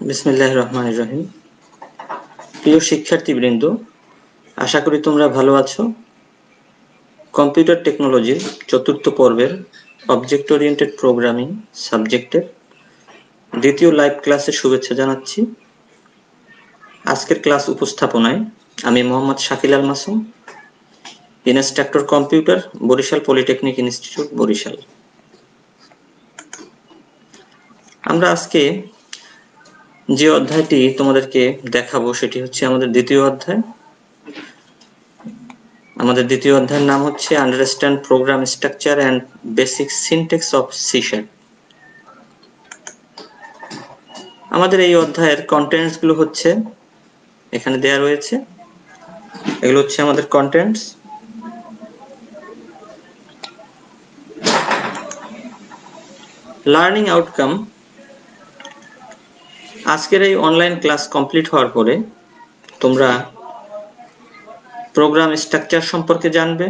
বিসমিল্লাহির রহমানির রহিম। প্রিয় শিক্ষার্থীবৃন্দ, আশা করি তোমরা ভালো আছো। কম্পিউটার টেকনোলজির চতুর্থ পর্বের অবজেক্ট ওরিয়েন্টেড প্রোগ্রামিং সাবজেক্টের দ্বিতীয় লাইভ ক্লাসে শুভেচ্ছা জানাচ্ছি। আজকের ক্লাস উপস্থাপনায় আমি Mohammad Shakil Al Masum, instructor computer, Barishal polytechnic institute, Barishal. আমরা আজকে যে অধ্যায়টি তোমাদেরকে দেখাবো সেটি হচ্ছে আমাদের দ্বিতীয় অধ্যায়। আমাদের দ্বিতীয় অধ্যায়ের নাম হচ্ছে understand program structure and basic syntax of C sharp. আমাদের এই অধ্যায়ের কন্টেন্টস গুলো হচ্ছে এখানে দেয়া রয়েছে। এগুলো হচ্ছে আমাদের কন্টেন্টস। Learning outcome. আজকের এই অনলাইন ক্লাস কমপ্লিট হওয়ার পরে তোমরা প্রোগ্রাম স্ট্রাকচার সম্পর্কে জানবে,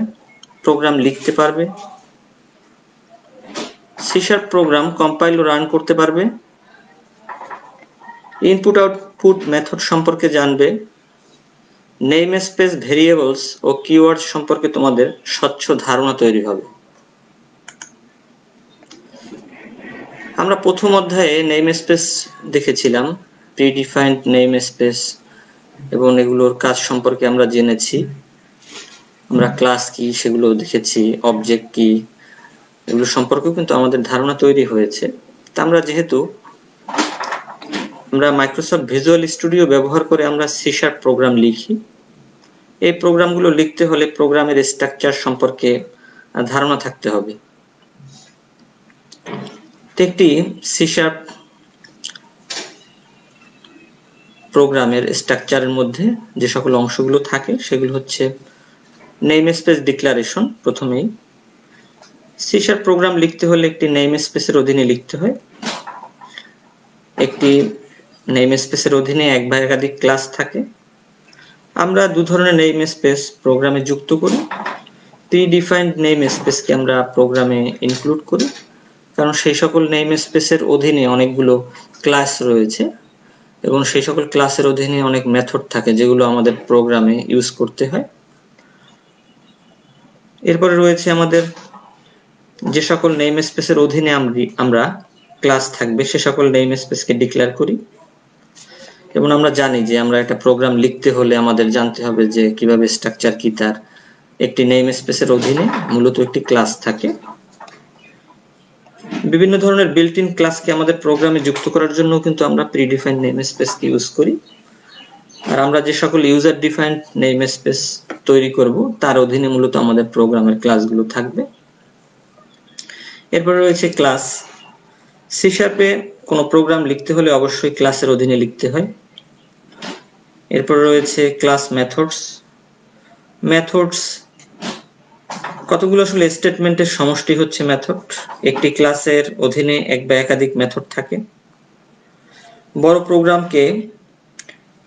প্রোগ্রাম লিখতে পারবে, সি শার্প প্রোগ্রাম কম্পাইল ও রান করতে পারবে, ইনপুট আউটপুট মেথড সম্পর্কে জানবে, নেম স্পেস, ভেরিয়েবলস ও কিওয়ার্ডস সম্পর্কে তোমাদের স্বচ্ছ ধারণা তৈরি হবে। আমরা প্রথম অধ্যায়ে নেম স্পেস দেখেছিলাম, প্রিডিফাইন্ড নেম স্পেস, এবং এগুলোর কাজ সম্পর্কে আমরা জেনেছি। আমরা ক্লাস কি সেগুলো দেখেছি, অবজেক্ট কি, এগুলো সম্পর্কেও কিন্তু আমাদের ধারণা তৈরি হয়েছে। তা আমরা যেহেতু আমরা মাইক্রোসফট ভিজুয়াল স্টুডিও ব্যবহার করে আমরা সি শার্প প্রোগ্রাম লিখি, এই প্রোগ্রামগুলো লিখতে হলে প্রোগ্রামের স্ট্রাকচার সম্পর্কে ধারণা থাকতে হবে। একটি সি শার্প প্রোগ্রামের স্ট্রাকচারের মধ্যে যে সকল অংশগুলো থাকে সেগুলো হচ্ছে নেম স্পেস ডিক্লারেশন। প্রথমেই সি শার্প প্রোগ্রাম লিখতে হলে একটি নেম স্পেসের অধীনে লিখতে হয়। একটি নেম স্পেসের অধীনে এক বা একাধিক ক্লাস থাকে। আমরা দু ধরনের নেম স্পেস প্রোগ্রামে যুক্ত করি। প্রিডিফাইন্ড নেম স্পেসকে আমরা প্রোগ্রামে ইনক্লুড করি, কারণ সেই সকল নেম স্পেসের অধীনে অনেকগুলো ক্লাস রয়েছে এবং সেই সকল ক্লাসের অধীনে অনেক মেথড থাকে যেগুলো আমাদের প্রোগ্রামে ইউজ করতে হয়। এরপরে রয়েছে আমাদের যে সকল নেম স্পেসের অধীনে আমরা ক্লাস থাকবে সে সকল নেম স্পেসকে ডিক্লেয়ার করি। এবং আমরা জানি যে আমরা একটা প্রোগ্রাম লিখতে হলে আমাদের জানতে হবে যে কিভাবে স্ট্রাকচার কি তার। একটি নেম স্পেসের অধীনে মূলত একটি ক্লাস থাকে। বিভিন্ন ধরনের বিল্ট ইন ক্লাসকে আমাদের প্রোগ্রামে যুক্ত করার জন্য কিন্তু আমরা প্রিডিফাইন্ড নেম স্পেসকে ইউজ করি। আর আমরা যে সকল ইউজার ডিফাইন্ড নেম স্পেস তৈরি করব তার অধীনে মূলত আমাদের প্রোগ্রামের ক্লাসগুলো থাকবে। এরপরে রয়েছে ক্লাস। সি শার্পে কোনো প্রোগ্রাম লিখতে হলে অবশ্যই ক্লাসের অধীনে লিখতে হয়। এরপর রয়েছে ক্লাস মেথডস। মেথডস কতগুলো আসলে স্টেটমেন্টের সমষ্টি হচ্ছে মেথড। একটি ক্লাসের অধীনে এক বা একাধিক মেথড থাকে। বড় প্রোগ্রামকে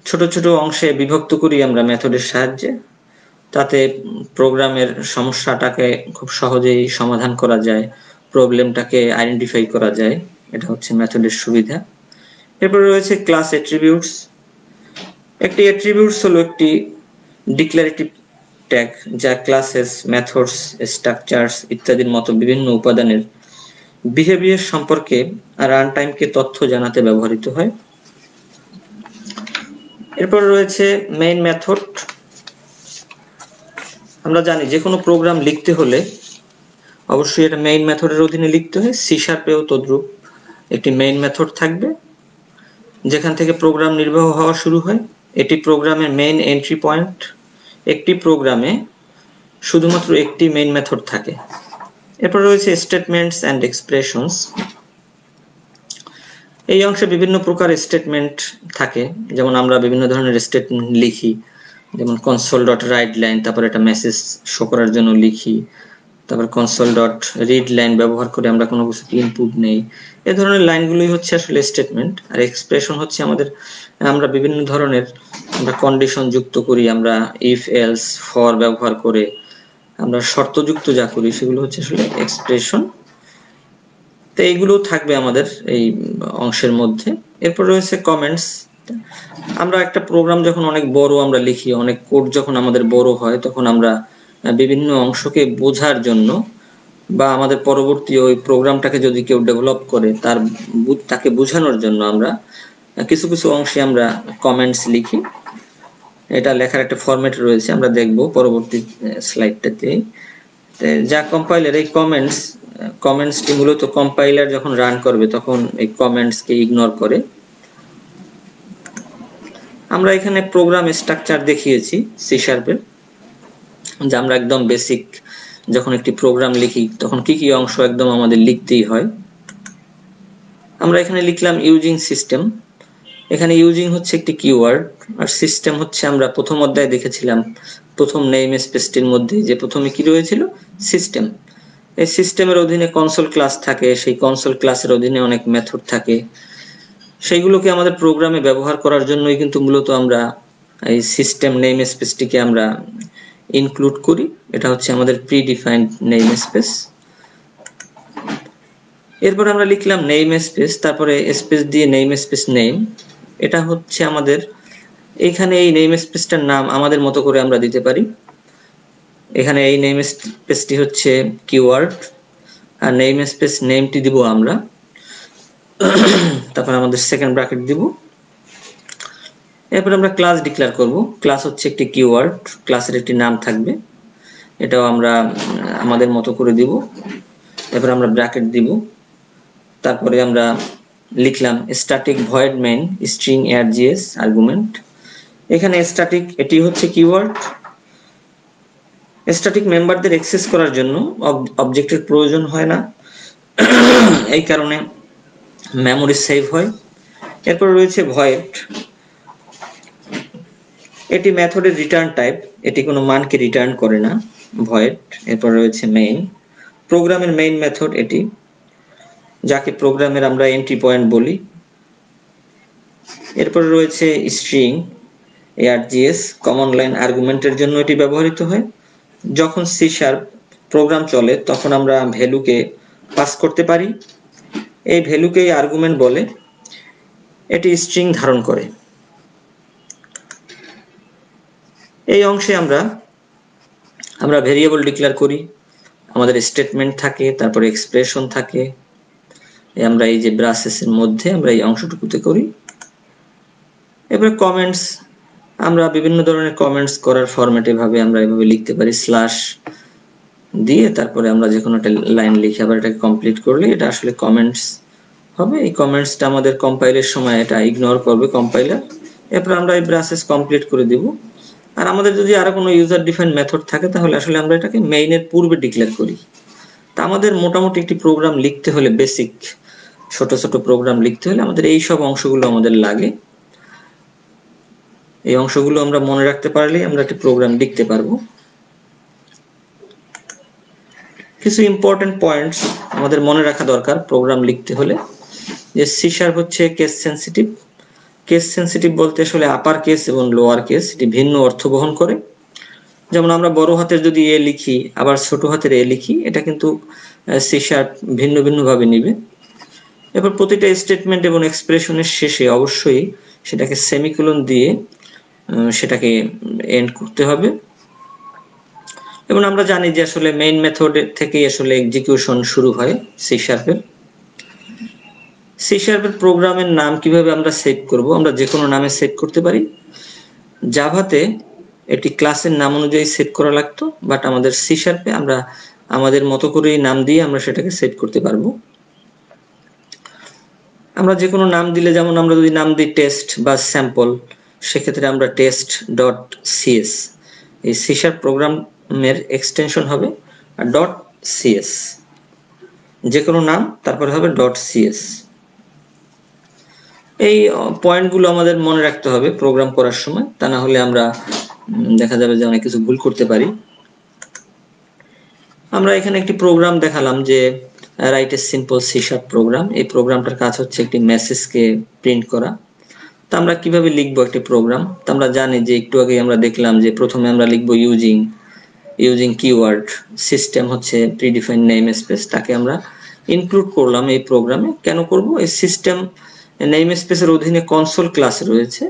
ছোট ছোট অংশে বিভক্ত করি আমরা মেথডের সাহায্যে, তাতে প্রোগ্রামের সমস্যাটাকে খুব সহজেই সমাধান করা যায়, প্রবলেমটাকে আইডেন্টিফাই করা যায়। এটা হচ্ছে মেথডের সুবিধা। এরপর রয়েছে ক্লাস অ্যাট্রিবিউটস। একটি অ্যাট্রিবিউটস হলো একটি ডিক্লারেটিভ ট্যাগ যা ক্লাসেস, মেথডস, স্ট্রাকচারস ইত্যাদির মতো বিভিন্ন উপাদানের বিহেভিয়ার সম্পর্কে রান টাইমকে তথ্য জানাতে ব্যবহৃত হয়। এরপর রয়েছে মেইন মেথড। আমরা জানি যে কোনো প্রোগ্রাম লিখতে হলে অবশ্যই এটা মেইন মেথডের অধীনে লিখতে হয়। সি শার্পেও তদ্রূপ একটি মেইন মেথড থাকবে যেখান থেকে প্রোগ্রাম নির্বাহ হওয়া শুরু হয়। এটি প্রোগ্রামের মেইন এন্ট্রি পয়েন্ট। একটি প্রোগ্রামে শুধুমাত্র একটি মেইন মেথড থাকে। এরপর রয়েছে স্টেটমেন্টস অ্যান্ড এক্সপ্রেশনস। এই অংশে বিভিন্ন প্রকার স্টেটমেন্ট থাকে, যেমন আমরা বিভিন্ন ধরনের স্টেটমেন্ট লিখি, যেমন কনসোল ডট রাইট লাইন, তারপর একটা মেসেজ শো করার জন্য লিখি, তারপর কনসোল ডট রিড লাইন ব্যবহার করে আমরা কোনো কিছু ইনপুট নেই। এ ধরনের লাইনগুলোই হচ্ছে আসলে স্টেটমেন্ট। আর এক্সপ্রেশন হচ্ছে আমরা বিভিন্ন ধরনের কন্ডিশন যুক্ত করি, আমরা ইফ এলস ফর ব্যবহার করে আমরা শর্তযুক্ত যা করি সেগুলো হচ্ছে আসলে এক্সপ্রেশন। তো এইগুলো থাকবে আমাদের এই অংশের মধ্যে। এরপর রয়েছে কমেন্টস। আমরা একটা প্রোগ্রাম যখন অনেক বড় আমরা লিখি, অনেক কোড যখন আমাদের বড় হয়, তখন আমরা বিভিন্ন অংশকে বোঝার জন্য বা আমাদের পরবর্তী ওই প্রোগ্রামটাকে যদি কেউ ডেভেলপ করে তাকে বোঝানোর জন্য আমরা কিছু কিছু অংশে আমরা কমেন্টস লিখি। এটা লেখার একটা ফরম্যাট রয়েছে, আমরা দেখব পরবর্তী স্লাইডটাতে। যা কম্পাইলার এই কমেন্টসটি মূলত কম্পাইলার যখন রান করবে তখন এই কমেন্টসকে ইগনোর করে। আমরা এখানে প্রোগ্রাম স্ট্রাকচার দেখিয়েছি সি শার্পের, যে আমরা একদম বেসিক যখন একটি প্রোগ্রাম লিখি তখন কি কি অংশ একদম আমাদের লিখতেই হয়। আমরা এখানে লিখলাম ইউজিং সিস্টেম। এখানে ইউজিং হচ্ছে একটি কিওয়ার্ড, আর সিস্টেম হচ্ছে আমরা প্রথম অধ্যায়ে দেখেছিলাম প্রথম নেম স্পেসটির মধ্যে যে প্রথমে কি রয়েছিল, সিস্টেম। এই সিস্টেমের অধীনে কনসোল ক্লাস থাকে, সেই কনসোল ক্লাসের অধীনে অনেক মেথড থাকে, সেইগুলোকে আমাদের প্রোগ্রামে ব্যবহার করার জন্যই কিন্তু মূলত আমরা এই সিস্টেম নেম স্পেসটিকে আমরা ইনক্লুড করি। এটা হচ্ছে আমাদের প্রিডিফাইন্ড নেম স্পেস। এরপর আমরা লিখলাম নেম স্পেস, তারপরে স্পেস দিয়ে নেম স্পেস নেম। এটা হচ্ছে আমাদের এখানে এই নেম স্পেসটার নাম আমাদের মতো করে আমরা দিতে পারি। এখানে এই নেম স্পেসটি হচ্ছে কিওয়ার্ড, আর নেম স্পেস নেমটি দিব আমরা, তারপর আমাদের সেকেন্ড ব্র্যাকেট দিব। এরপর আমরা ক্লাস ডিক্লেয়ার করব। ক্লাস হচ্ছে একটি কিওয়ার্ড, ক্লাসের একটি নাম থাকবে, এটাও আমরা আমাদের মতো করে দিব। এরপর আমরা ব্র্যাকেট দিব, তারপরে আমরা লিখলাম static void main string args argument. এখানে স্ট্যাটিক এটি হচ্ছে কিওয়ার্ড। স্ট্যাটিক মেম্বারদের অ্যাক্সেস করার জন্য অবজেক্টের প্রয়োজন হয় না, এই কারণে মেমরি সেভ হয়। এরপর রয়েছে ভয়েড, এটি মেথডের রিটার্ন টাইপ, এটি কোনো মানকে রিটার্ন করে না, ভয়েড। এরপর রয়েছে মেইন, প্রোগ্রামের মেইন মেথড এটি, যাকে প্রোগ্রামের আমরা এন্ট্রি পয়েন্ট বলি। এরপর রয়েছে স্ট্রিং args, কমন লাইন আর্গুমেন্টের জন্য এটি ব্যবহৃত হয়। যখন সি শার্প প্রোগ্রাম চলে তখন আমরা ভ্যালুকে পাস করতে পারি, এই ভ্যালুকেই আর্গুমেন্ট বলে, এটি স্ট্রিং ধারণ করে। এই অংশে আমরা ভেরিয়েবল ডিক্লেয়ার করি, আমাদের স্টেটমেন্ট থাকে, তারপরে এক্সপ্রেশন থাকে। আমরা এই যে ব্রাসেসের মধ্যে আমরা এই অংশটুকুতে করি। এরপরে কমেন্টস, আমরা বিভিন্ন ধরনের কমেন্টস করার ফরম্যাটে ভাবে আমরা এভাবে লিখতে পারি, স্ল্যাশ দিয়ে তারপরে আমরা যে কোনো একটা লাইন লিখে আবার এটাকে কমপ্লিট করলে এটা আসলে কমেন্টস হবে। এই কমেন্টসটা আমাদের কম্পাইলের সময় এটা ইগনোর করবে কম্পাইলার। এরপর আমরা এই ব্রাসেস কমপ্লিট করে দিব। আর আমাদের যদি আরো কোনো ইউজার ডিফাইন্ড মেথড থাকে তাহলে আসলে আমরা এটাকে মেইনের পূর্বে ডিক্লেয়ার করি। তা আমাদের মোটামুটি একটি প্রোগ্রাম লিখতে হলে, বেসিক ছোট ছোট প্রোগ্রাম লিখতে হলে আমাদের এই সব অংশগুলো আমাদের লাগে। এই অংশগুলো আমরা মনে রাখতে পারলেই আমরা একটি প্রোগ্রাম লিখতে পারবো। কিছু ইম্পর্টেন্ট পয়েন্টস আমাদের মনে রাখা দরকার প্রোগ্রাম লিখতে হলে, যে সি শার্প হচ্ছে কেস সেন্সিটিভ। কেস সেন্সিটিভ বলতে আসলে আপার কেস এবং লোয়ার কেস এটি ভিন্ন অর্থ বহন করে। যেমন আমরা বড় হাতের যদি এ লিখি আবার ছোট হাতের এ লিখি, এটা কিন্তু সি শার্প ভিন্ন ভিন্ন ভাবে নিবে। এরপর প্রতিটা স্টেটমেন্ট এবং এক্সপ্রেশনের শেষে অবশ্যই সেটাকে সেমিকোলন দিয়ে সেটাকে এন্ড করতে হবে। এবং আমরা জানি যে আসলে মেইন মেথড থেকে আসলে এক্সিকিউশন শুরু হয় সি শার্পের। সি শার্পের প্রোগ্রামের নাম কিভাবে আমরা সেভ করব, আমরা যে কোনো নামে সেভ করতে পারি। জাভাতে এটি ক্লাসের নাম অনুযায়ী সেভ করা লাগতো, বাট আমাদের সি শার্পে আমরা আমাদের মতো করে নাম দিয়ে আমরা সেটাকে সেভ করতে পারবো। আমরা যে কোনো নাম দিলে, যেমন আমরা যদি নাম দিই টেস্ট বা স্যাম্পল, সেক্ষেত্রে আমরা টেস্ট ডট সিএস, এই সি শার্প প্রোগ্রামের এক্সটেনশন হবে, আর ডট সিএস যে কোনো নাম, তারপরে হবে ডট সিএস। এই পয়েন্টগুলো আমাদের মনে রাখতে হবে প্রোগ্রাম করার সময়, তা না হলে আমরা দেখা যাবে যে অনেক কিছু ভুল করতে পারি। আমরা এখানে একটি প্রোগ্রাম দেখালাম যে write a simple C sharp program. এই প্রোগ্রামটার কাজ হচ্ছে একটি মেসেজকে প্রিন্ট করা। তা আমরা কিভাবে লিখবো একটি প্রোগ্রাম, তা আমরা জানি যে একটু আগে আমরা দেখলাম যে প্রথমে আমরা লিখবো ইউজিং কিওয়ার্ড, সিস্টেম হচ্ছে প্রিডিফাইন্ড নেম স্পেস, তাকে আমরা ইনক্লুড করলাম এই প্রোগ্রামে। কেন করব, এই সিস্টেম নেম স্পেসের অধীনে কনসোল ক্লাস রয়েছে।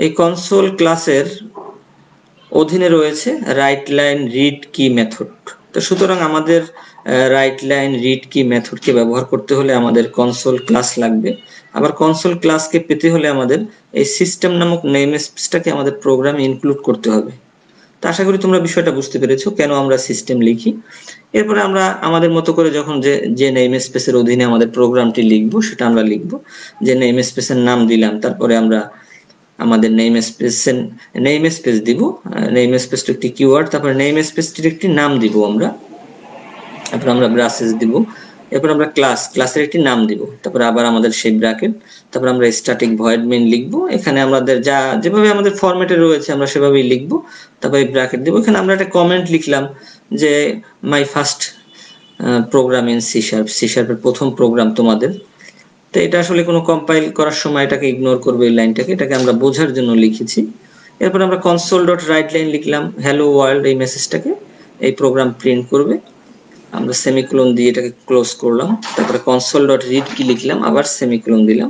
এই কনসোল ক্লাসের অধীনে রয়েছে রাইট লাইন রিড কি মেথড। তো সুতরাং আমাদের রাইট লাইন রিড কি মেথডকে ব্যবহার করতে হলে আমাদের কনসোল ক্লাস লাগবে। আবার কনসোল ক্লাসকে পেতে হলে আমাদের এই সিস্টেম নামক নেম স্পেসটাকে আমাদের প্রোগ্রামে ইনক্লুড করতে হবে। তো আশা করি তোমরা বিষয়টা বুঝতে পেরেছো কেন আমরা সিস্টেম লিখি। এরপরে আমরা আমাদের মতো করে যখন যে নেম স্পেসের অধীনে আমাদের প্রোগ্রামটি লিখবো সেটা আমরা লিখবো। যে নেম স্পেসের নাম দিলাম, তারপরে আমরা আমাদের নেম স্পেস দিব। নেম স্পেসটা একটি কিওয়ার্ড, তারপরে নেম স্পেসটির একটি নাম দিব আমরা। তারপর আমরা ব্রাসেস দিব। এরপর আমরা ক্লাসের একটি নাম দিব। তারপর আবার আমাদের সেই ব্র্যাকেট, তারপর আমরা স্ট্যাটিক ভয়েড মেইন লিখবো। এখানে আমাদের যেভাবে আমাদের ফরম্যাটে রয়েছে আমরা সেভাবেই লিখবো। তারপর এই ব্র্যাকেট দিব। এখানে আমরা একটা কমেন্ট লিখলাম যে my first program in C শার্পের প্রথম প্রোগ্রাম তোমাদের। তো এটা আসলে কোনো কম্পাইল করার সময় এটাকে ইগনোর করবে এই লাইনটাকে, এটাকে আমরা বোঝার জন্য লিখেছি। এরপর আমরা console.writeLine লিখলাম, হ্যালো ওয়ার্ল্ড এই মেসেজটাকে এই প্রোগ্রাম প্রিন্ট করবে। আমরা সেমিকোলন দিয়ে এটাকে ক্লোজ করলাম। তারপরে console.read কি লিখলাম, আবার সেমিকোলন দিলাম।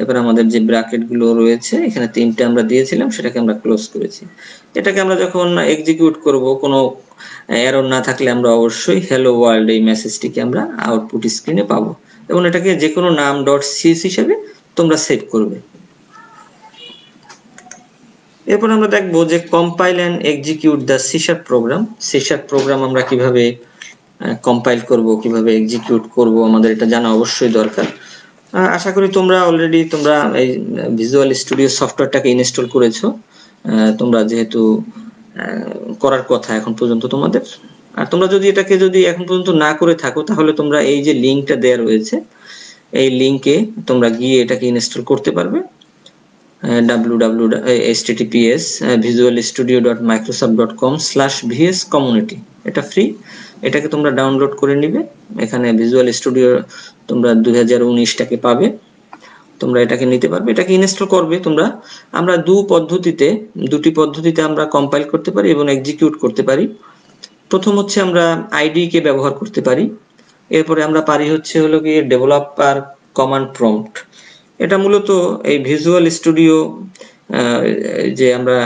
এবার আমাদের যে ব্র্যাকেট গুলো রয়েছে এখানে তিনটে আমরা দিয়েছিলাম সেটাকে আমরা ক্লোজ করেছি। এটাকে আমরা যখন এক্সিকিউট করব, কোনো এরর না থাকলে আমরা অবশ্যই হ্যালো ওয়ার্ল্ড এই মেসেজটিকে আমরা আউটপুট স্ক্রিনে পাবো, এবং এটাকে যে কোনো নাম .cs হিসেবে তোমরা সেভ করবে। এরপর আমরা দেখবো যে compile and execute the C sharp program. C sharp program আমরা কিভাবে কম্পাইল করব, কিভাবে এক্সিকিউট করব, আমাদের এটা জানা অবশ্যই দরকার। আশা করি তোমরা অলরেডি এই ভিজুয়াল স্টুডিও সফটওয়্যারটাকে ইনস্টল করেছো। তোমরা যেহেতু করার কথা এখন পর্যন্ত তোমাদের, আর তোমরা যদি এটাকে এখন পর্যন্ত না করে থাকো তাহলে তোমরা এই যে লিংকটা দেয়া রয়েছে এই লিংকে তোমরা গিয়ে এটাকে ইনস্টল করতে পারবে। https://visualstudio.microsoft.com/vscommunity। এটা ফ্রি, এটাকে তোমরা ডাউনলোড করে নিবে। এখানে ভিজুয়াল স্টুডিও তোমরা 2019টাকে পাবে, তোমরা এটাকে নিতে পারবে, এটাকে ইনস্টল করবে তোমরা। আমরা দুটি পদ্ধতিতে আমরা কম্পাইল করতে পারি এবং এক্সিকিউট করতে পারি। প্রথম হচ্ছে আমরা আইডি কে ব্যবহার করতে পারি। এরপরে আমরা পারি হলো গিয়ে ডেভেলপার কমান্ড প্রম্পট। এটা মূলত এই ভিজুয়াল স্টুডিও যে আমরা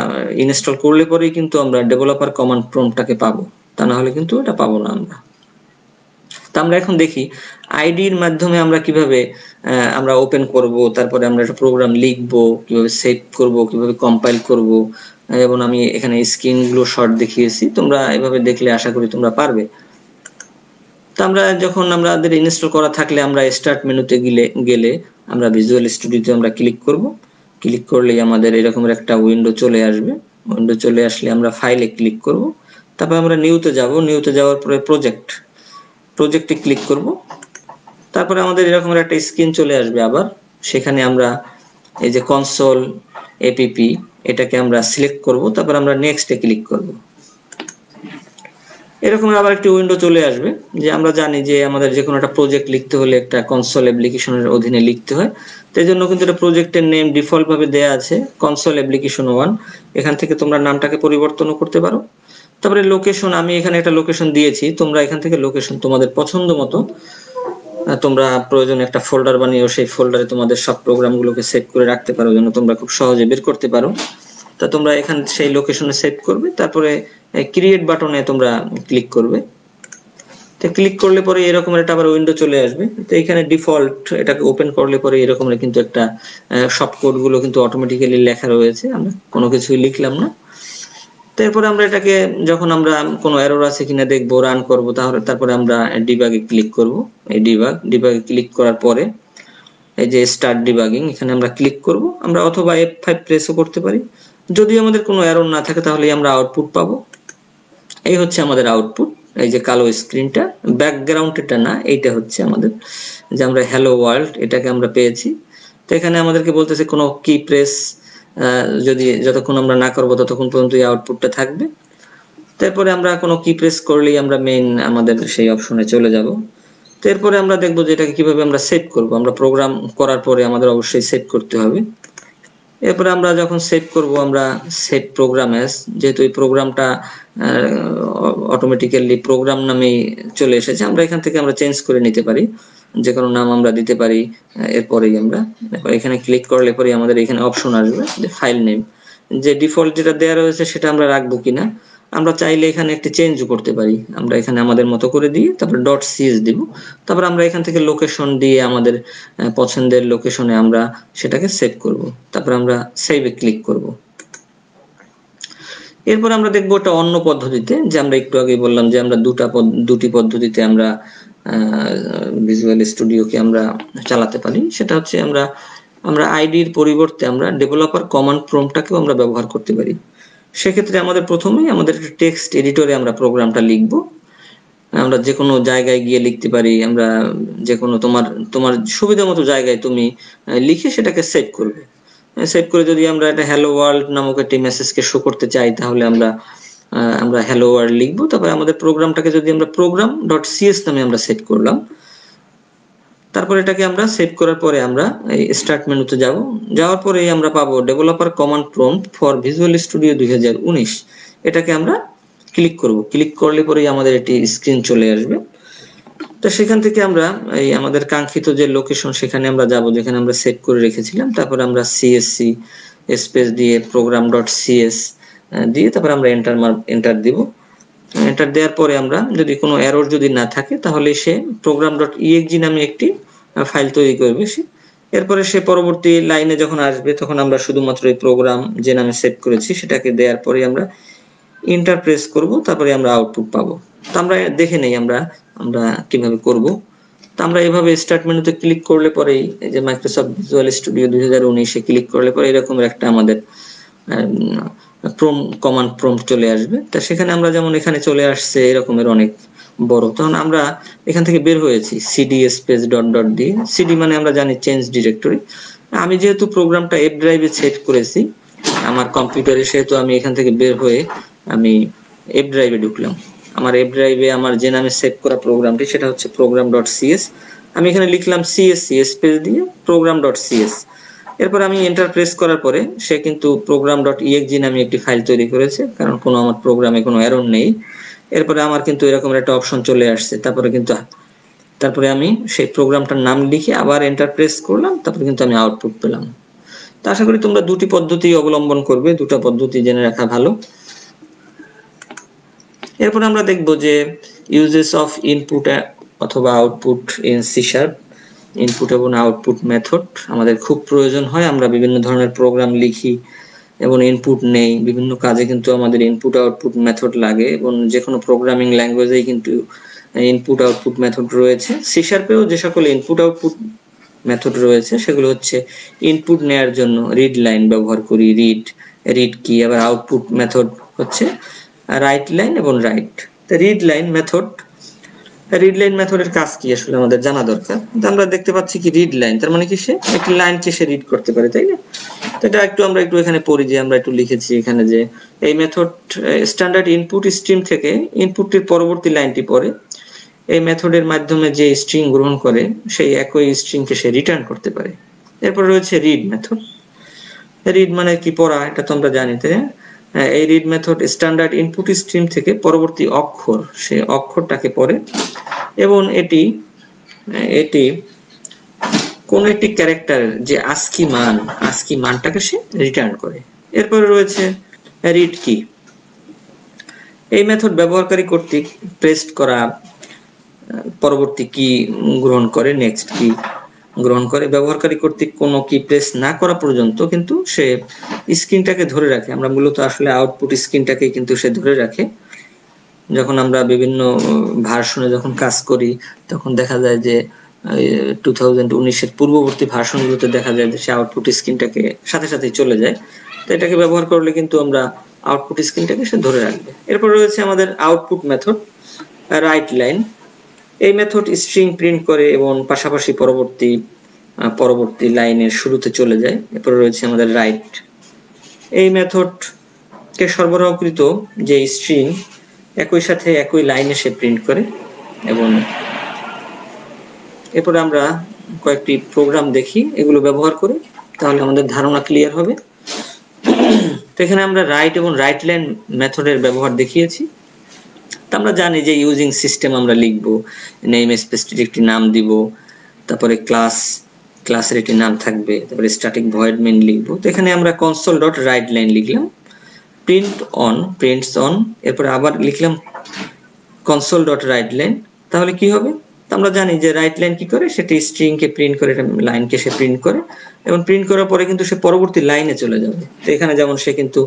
ইনস্টল করলে পরেই কিন্তু আমরা ডেভেলপার কমান্ড প্রম্পটটাকে পাবো, তা না হলে কিন্তু এটা পাবো না আমরা। তো আমরা এখন দেখি আইডির মাধ্যমে আমরা কিভাবে আমরা ওপেন করব, তারপরে আমরা একটা প্রোগ্রাম লিখবো, কিভাবে সেভ করব, কিভাবে কম্পাইল করব, এবং আমি এখানে স্ক্রিনগুলো শর্ট দেখিয়েছি, তোমরা এভাবে দেখলে আশা করি তোমরা পারবে। তো আমরা যখন আমাদের ইনস্টল করা থাকলে আমরা স্টার্ট মেনুতে গেলে আমরা ভিজুয়াল স্টুডিওতে আমরা ক্লিক করব। ক্লিক করলেই আমাদের এরকম একটা উইন্ডো চলে আসবে। উইন্ডো চলে আসলে আমরা ফাইলে ক্লিক করব, তারপর আমরা নিউতে যাব। নিউতে যাওয়ার পরে প্রজেক্টে ক্লিক করব। তারপরে আমাদের এরকম একটা স্ক্রিন চলে আসবে আবার। সেখানে আমরা এই যে কনসোল এপিপি এটাকে আমরা সিলেক্ট করব, তারপর আমরা নেক্সটে ক্লিক করব। এরকম আবার একটি উইন্ডো চলে আসবে। যে আমরা জানি যে আমাদের যে কোনো একটা প্রজেক্ট লিখতে হলে একটা কনসোল অ্যাপ্লিকেশনের অধীনে লিখতে হয়। তাই জন্য কিন্তু এটা প্রজেক্টের নেম ডিফল্ট ভাবে দেয়া আছে কনসোল অ্যাপ্লিকেশন 1। এখান থেকে তোমরা নামটাকে পরিবর্তনও করতে পারো। তারপরে লোকেশন, আমি এখানে একটা লোকেশন দিয়েছি, তোমরা এখান থেকে লোকেশন তোমাদের পছন্দ মতো তোমরা প্রয়োজনে একটা ফোল্ডার বানিয়ে সেই ফোল্ডারে তোমাদের সব প্রোগ্রামগুলোকে সেভ করে রাখতে পারো, যেন তোমরা খুব সহজে বের করতে পারো। তা তোমরা এখান সেই লোকেশনে সেভ করবে, তারপরে ক্রিয়েট বাটনে তোমরা ক্লিক করবে। তো ক্লিক করলে পরে এরকম একটা আবার উইন্ডো চলে আসবে। তো এখানে ডিফল্ট এটাকে ওপেন করলে পরে এরকম কিন্তু একটা সব কোডগুলো কিন্তু অটোমেটিক্যালি লেখা রয়েছে, আমরা কোনো কিছুই লিখলাম না। তারপরে আমরা এটাকে যখন আমরা কোনো এরর আছে কিনা দেখবো, রান করব, তারপরে আমরা ডিবাগে ক্লিক করব। এই ডিবাগে ক্লিক করার পরে এই যে স্টার্ট ডিবাগিং এখানে আমরা ক্লিক করব। আমরা অথবা F5 প্রেসও করতে পারি। যদি আমাদের কোনো এরর না থাকে তাহলে আমরা আউটপুট পাবো। এই হচ্ছে আমাদের আউটপুট, এই যে কালো স্ক্রিনটা, ব্যাকগ্রাউন্ড এটা না, এইটা হচ্ছে আমাদের যে আমরা হ্যালো ওয়ার্ল্ড এটাকে আমরা পেয়েছি। তো এখানে আমাদেরকে বলতেছে কোনো কি প্রেস যতক্ষণ আমরা না করবো ততক্ষণ পর্যন্ত এই আউটপুটটা থাকবে। তারপরে আমরা কোনো কি প্রেস করলেই আমরা মেইন আমাদের সেই অপশনে চলে যাব। তো এরপরে আমরা দেখবো যে এটাকে কিভাবে আমরা সেভ করব। আমরা প্রোগ্রাম করার পরে আমাদের অবশ্যই সেভ করতে হবে। এরপরে আমরা যখন সেভ করব আমরা সেভ প্রোগ্রাম অ্যাজ, যেহেতু এই প্রোগ্রামটা অটোমেটিক্যালি প্রোগ্রাম নামেই চলে এসেছে, আমরা এখান থেকে আমরা চেঞ্জ করে নিতে পারি। যে কোনো নাম আমরা দিতে পারি। এরপরেই আমরা এখানে ক্লিক করলে পরে আমাদের এখানে অপশন আসবে যে ফাইল নেম, যে ডিফল্ট যেটা দেওয়া রয়েছে সেটা আমরা রাখবো কিনা, আমরা চাইলে এখানে একটি চেঞ্জ করতে পারি। আমরা এখানে আমাদের মতো করে দিয়ে তারপর .cs দিব, তারপর আমরা এখান থেকে লোকেশন দিয়ে আমাদের পছন্দের লোকেশনে আমরা সেটাকে সেভ করব, তারপর আমরা সেভে ক্লিক করব। এরপর আমরা দেখবো একটা অন্য পদ্ধতিতে, যে আমরা একটু আগে বললাম যে আমরা দুটি পদ্ধতিতে আমরা ভিজুয়াল স্টুডিওকে আমরা চালাতে পারি। সেটা হচ্ছে আমরা আইডির পরিবর্তে আমরা ডেভেলপার কমান্ড প্রম্পটটাকেও আমরা ব্যবহার করতে পারি। সেক্ষেত্রে আমাদের প্রথমেই আমাদের টেক্সট এডিটরে আমরা প্রোগ্রামটা লিখব। আমরা যে কোনো জায়গায় গিয়ে লিখতে পারি, আমরা যে কোনো তোমার সুবিধা মতো জায়গায় তুমি লিখে সেটাকে সেভ করবে। সেভ করে যদি আমরা একটা হ্যালো ওয়ার্ল্ড নামক একটি মেসেজকে শো করতে চাই, তাহলে আমরা হ্যালো ওয়ার্ল্ড লিখবো। তারপরে আমাদের প্রোগ্রামটাকে যদি আমরা program.cs নামে আমরা সেট করলাম, তারপর এটাকে আমরা সেভ করার পরে আমরা এই স্টার্ট মেনুতে যাওয়ার পরে আমরা পাবো developer command prompt for visual studio 2019। এটাকে আমরা ক্লিক করব। ক্লিক করলে পরেই আমাদের এটি স্ক্রিন চলে আসবে। তো সেখান থেকে আমরা এই আমাদের কাঙ্ক্ষিত যে লোকেশন সেখানে আমরা যাব, যেখানে আমরা সেভ করে রেখেছিলাম। তারপর আমরা csc স্পেস দিয়ে program.cs দিয়ে তারপর আমরা এন্টার দিব। এন্টার দেওয়ার পরে আমরা যদি কোনো এরর যদি না থাকে, তাহলে সে program.exe নামে একটি ফাইল তৈরি করবে সে। এরপরে সে পরবর্তী লাইনে যখন আসবে, তখন আমরা শুধুমাত্র এই প্রোগ্রাম যে নামে সেভ করেছি সেটাকে দেওয়ার পরে আমরা এন্টার প্রেস করব, তারপরে আমরা আউটপুট পাবো। তো আমরা দেখে নেই আমরা কিভাবে করব। তো আমরা এভাবে স্টার্ট মেনুতে ক্লিক করলে পরেই এই যে মাইক্রোসফট ভিজুয়াল স্টুডিও 2019 এ ক্লিক করলে পরে এরকম একটা আমাদের কমান্ড প্রম্পট চলে আসবে। তা সেখানে আমরা যেমন এখানে চলে আসছে এরকমের অনেক বড়, তখন আমরা এখান থেকে বের হয়েছি cd স্পেস ডট ডট দিয়ে। cd মানে আমরা জানি চেঞ্জ ডিরেক্টরি। আমি যেহেতু প্রোগ্রামটা এফ ড্রাইভে সেট করেছি আমার কম্পিউটারে, সেহেতু আমি এখান থেকে বের হয়ে আমি এফ ড্রাইভে ঢুকলাম। আমার এফ ড্রাইভে আমার যে নামে সেভ করা প্রোগ্রামটি সেটা হচ্ছে program.cs। আমি এখানে লিখলাম csc স্পেস দিয়ে program.cs। এরপর আমি এন্টার প্রেস করার পরে সে কিন্তু program.exe নামে একটি ফাইল তৈরি করেছে, কারণ কোনো আমার প্রোগ্রামে কোনো এরর নেই। এরপরে আমার কিন্তু এরকম একটা অপশন চলে আসছে। তারপরে আমি সেই প্রোগ্রামটার নাম লিখে আবার এন্টার প্রেস করলাম, তারপরে কিন্তু আমি আউটপুট পেলাম। তো আশা করি তোমরা দুটি পদ্ধতি অবলম্বন করবে, দুটো পদ্ধতি জেনে রাখা ভালো। এরপর আমরা দেখব যে ইউজেস অফ ইনপুট অথবা output in C sharp. Input এবং আউটপুট মেথড আমাদের খুব প্রয়োজন হয়। আমরা বিভিন্ন ধরনের প্রোগ্রাম লিখি এবং ইনপুট নেই, বিভিন্ন কাজে কিন্তু আমাদের ইনপুট আউটপুট মেথড লাগে, এবং যে কোনো প্রোগ্রামিং ল্যাঙ্গুয়েজেই কিন্তু ইনপুট আউটপুট মেথড রয়েছে। সি শার্পেও যে সকল ইনপুট আউটপুট মেথড রয়েছে সেগুলো হচ্ছে ইনপুট নেয়ার জন্য রিড লাইন ব্যবহার করি, রিড কি, আবার আউটপুট মেথড হচ্ছে রাইট লাইন এবং রাইট। রিড লাইন মেথডের কাজ কি আসলে আমাদের জানা দরকার। আমরা দেখতে পাচ্ছি কি রিড লাইন, তার মানে কি সে একটি লাইনকে সে রিড করতে পারে, তাই না? তো এটা আমরা একটু এখানে পড়ি, যে আমরা একটু লিখেছি এখানে যে এই মেথড স্ট্যান্ডার্ড ইনপুট স্ট্রিম থেকে ইনপুটটির পরবর্তী লাইনটি পড়ে এই মেথডের মাধ্যমে যে স্ট্রিং গ্রহণ করে সেই একই স্ট্রিংকে সে রিটার্ন করতে পারে। এরপর রয়েছে রিড মেথড। রিড মানে কি পড়া, এটা তো আমরা জানি, তাই না? এই read method standard input stream থেকে পরবর্তী অক্ষর, সেই অক্ষরটাকে পড়ে এবং এটি কোন একটি ক্যারেক্টারের যে আস্কি মানটাকে সে রিটার্ন করে। এরপরে রয়েছে রিড কি। এই মেথড ব্যবহারকারী কর্তৃক প্রেসড করা পরবর্তী কি গ্রহণ করে, নেক্সট কি গ্রহণ করে। ব্যবহারকারী কর্তৃক কোনো কি প্রেস না করা পর্যন্ত কিন্তু সে স্ক্রিনটাকে ধরে রাখে। আমরা মূলত আসলে আউটপুট স্ক্রিনটাকে কিন্তু সে ধরে রাখে। যখন আমরা বিভিন্ন ভার্সনে যখন কাজ করি তখন দেখা যায় যে 2019 পূর্ববর্তী ভার্সনগুলোতে দেখা যায় যে সে আউটপুট স্ক্রিনটাকে সাথে সাথেই চলে যায়। তো এটাকে ব্যবহার করলে কিন্তু আমরা আউটপুট স্ক্রিনটাকে সে ধরে রাখবে। এরপর রয়েছে আমাদের আউটপুট মেথড রাইট লাইন। এই মেথড স্ট্রিং প্রিন্ট করে এবং পাশাপাশি পরবর্তী লাইনের শুরুতে চলে যায়। এরপর রয়েছে আমাদের রাইট। এই মেথডকে সরবরাহকৃত যে স্ট্রিং একই সাথে একই লাইনে সে প্রিন্ট করে। এবং এরপরে আমরা কয়েকটি প্রোগ্রাম দেখি এগুলো ব্যবহার করে, তাহলে আমাদের ধারণা ক্লিয়ার হবে। তো এখানে আমরা রাইট এবং রাইট লাইন মেথডের ব্যবহার দেখিয়েছি। আমরা জানি যে ইউজিং সিস্টেম আমরা লিখবো, নেম স্পেসটির একটি নাম দিব, তারপরে ক্লাসের একটি নাম থাকবে, তারপরে স্ট্যাটিক ভয়েড মেইন লিখবো। তো এখানে আমরা console.writeLine লিখলাম, প্রিন্টস অন, এরপরে আবার লিখলাম console.writeLine। তাহলে কি হবে, আমরা জানি যে রাইটলাইন কি করে, সেটা স্ট্রিং কে প্রিন্ট করে, এটা লাইনকে সে প্রিন্ট করে, এবং প্রিন্ট করার পরে কিন্তু সে পরবর্তী লাইনে চলে যাবে। তো এখানে যেমন সে কিন্তু